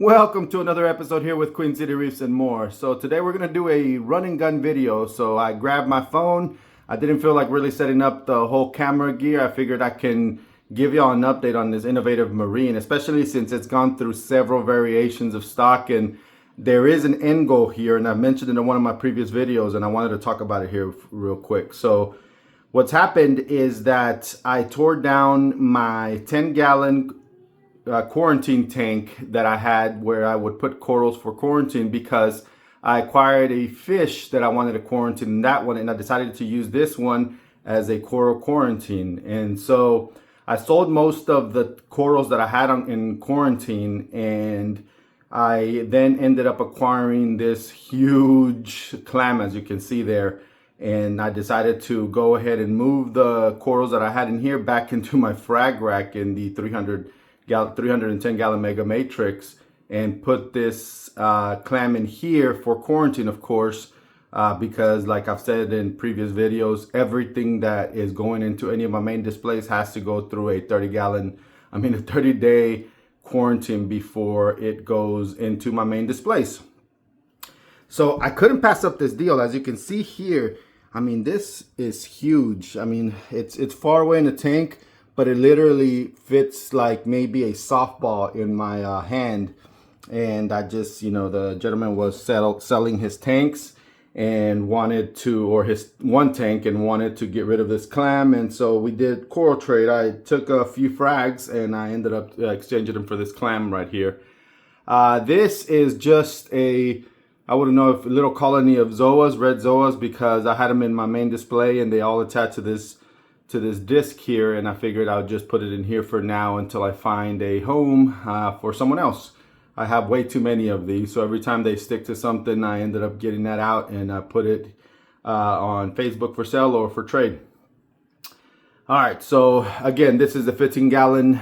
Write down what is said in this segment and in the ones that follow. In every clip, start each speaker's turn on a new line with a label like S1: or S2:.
S1: Welcome to another episode here with Queen City Reefs and more. So today we're going to do a run and gun video. So I grabbed my phone. I didn't feel like really setting up the whole camera gear. I figured I can give y'all an update on this innovative marine, especially since it's gone through several variations of stock, and there is an end goal here, and I mentioned it in one of my previous videos, and I wanted to talk about it here real quick. So what's happened is that I tore down my 10-gallon quarantine tank that I had where I would put corals for quarantine, because I acquired a fish that I wanted to quarantine in that one, and I decided to use this one as a coral quarantine. And so I sold most of the corals that I had in quarantine, and I then ended up acquiring this huge clam, as you can see there. And I decided to go ahead and move the corals that I had in here back into my frag rack in the 310 gallon mega matrix, and put this clam in here for quarantine, of course, because like I've said in previous videos, everything that is going into any of my main displays has to go through a 30-day quarantine before it goes into my main displays. So I couldn't pass up this deal. As you can see here, I mean, this is huge. I mean, it's far away in the tank, but it literally fits like maybe a softball in my hand. And I just, the gentleman was selling his tanks and wanted to, or his one tank, and wanted to get rid of this clam. And so we did coral trade. I took a few frags and I ended up exchanging them for this clam right here. This is just I wouldn't know if a little colony of zoas, red zoas, because I had them in my main display and they all attach to this disc here, and I figured I would just put it in here for now until I find a home for someone else. I have way too many of these, so every time they stick to something, I ended up getting that out and I put it on Facebook for sale or for trade. All right, so again, this is a 15-gallon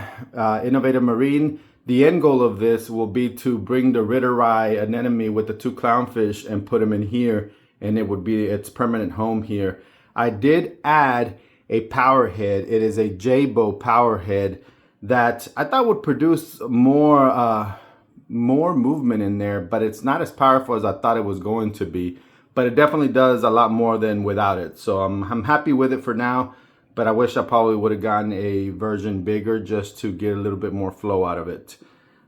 S1: innovative marine. The end goal of this will be to bring the Ritterai anemone with the 2 clownfish and put them in here, and it would be its permanent home here. I did add a power head. It is a J-bow power head that I thought would produce more movement in there, but it's not as powerful as I thought it was going to be. But it definitely does a lot more than without it. So I'm happy with it for now, but I wish I probably would have gotten a version bigger just to get a little bit more flow out of it.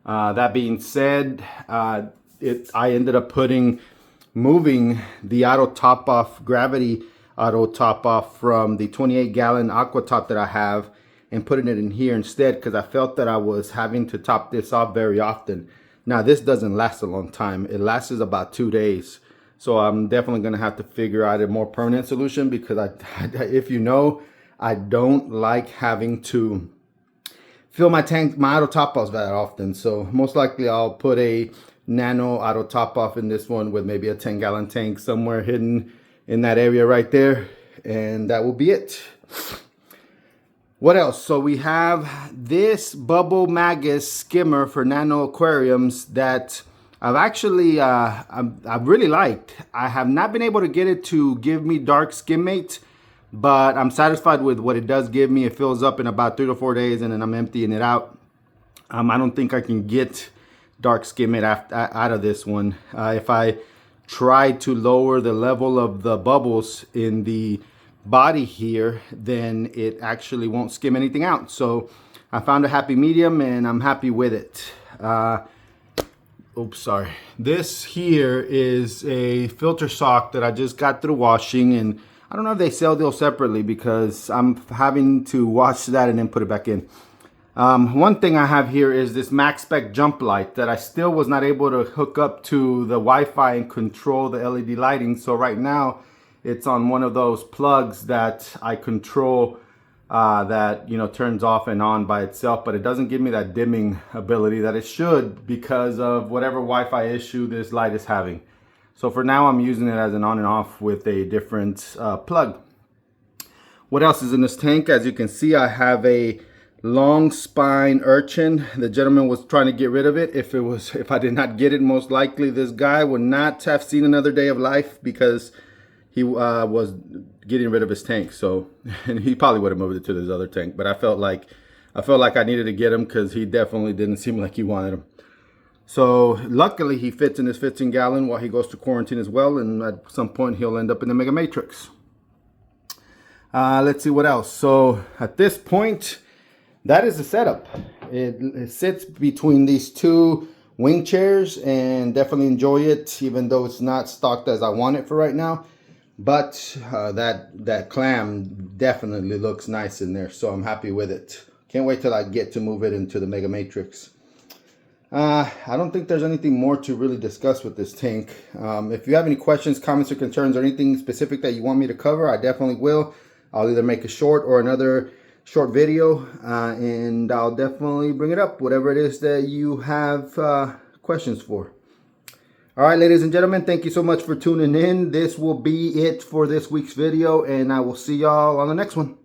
S1: That being said, I ended up moving the auto top off gravity auto top off from the 28-gallon aqua top that I have and putting it in here instead, because I felt that I was having to top this off very often. Now this doesn't last a long time. It lasts about 2 days. So I'm definitely going to have to figure out a more permanent solution, because if you know, I don't like having to fill my auto top offs that often. So most likely I'll put a Nano auto top off in this one with maybe a 10-gallon tank somewhere hidden in that area right there, and that will be it. What else? So we have this Bubble Magus skimmer for Nano aquariums that I've actually I've really liked. I have not been able to get it to give me dark skimmate, but I'm satisfied with what it does give me. It fills up in about 3 to 4 days, and then I'm emptying it out. I don't think I can get dark skimmate out of this one. If I try to lower the level of the bubbles in the body here, then it actually won't skim anything out. So I found a happy medium and I'm happy with it. Oops, sorry. This here is a filter sock that I just got through washing, and I don't know if they sell those separately because I'm having to wash that and then put it back in. One thing I have here is this max spec jump light that I still was not able to hook up to the Wi-Fi and control the LED lighting. So right now it's on one of those plugs that I control that turns off and on by itself, but it doesn't give me that dimming ability that it should because of whatever Wi-Fi issue this light is having. So for now I'm using it as an on and off with a different plug. What else is in this tank? As you can see, I have a Longspine Urchin. The gentleman was trying to get rid of it. If I did not get it, most likely this guy would not have seen another day of life, because he was getting rid of his tank. So, and he probably would have moved it to this other tank, but I felt like I needed to get him because he definitely didn't seem like he wanted him. So luckily he fits in his 15 gallon while he goes to quarantine as well, and at some point he'll end up in the Mega Matrix. Let's see what else. So at this point, that is the setup. It sits between these two wing chairs, and definitely enjoy it, even though it's not stocked as I want it for right now. But that clam definitely looks nice in there, so I'm happy with it. Can't wait till I get to move it into the Mega Matrix. I don't think there's anything more to really discuss with this tank. If you have any questions, comments, or concerns, or anything specific that you want me to cover, I definitely will. I'll either make a short or another short video, and I'll definitely bring it up, whatever it is that you have questions for. All right, ladies and gentlemen, thank you so much for tuning in. This will be it for this week's video, and I will see y'all on the next one.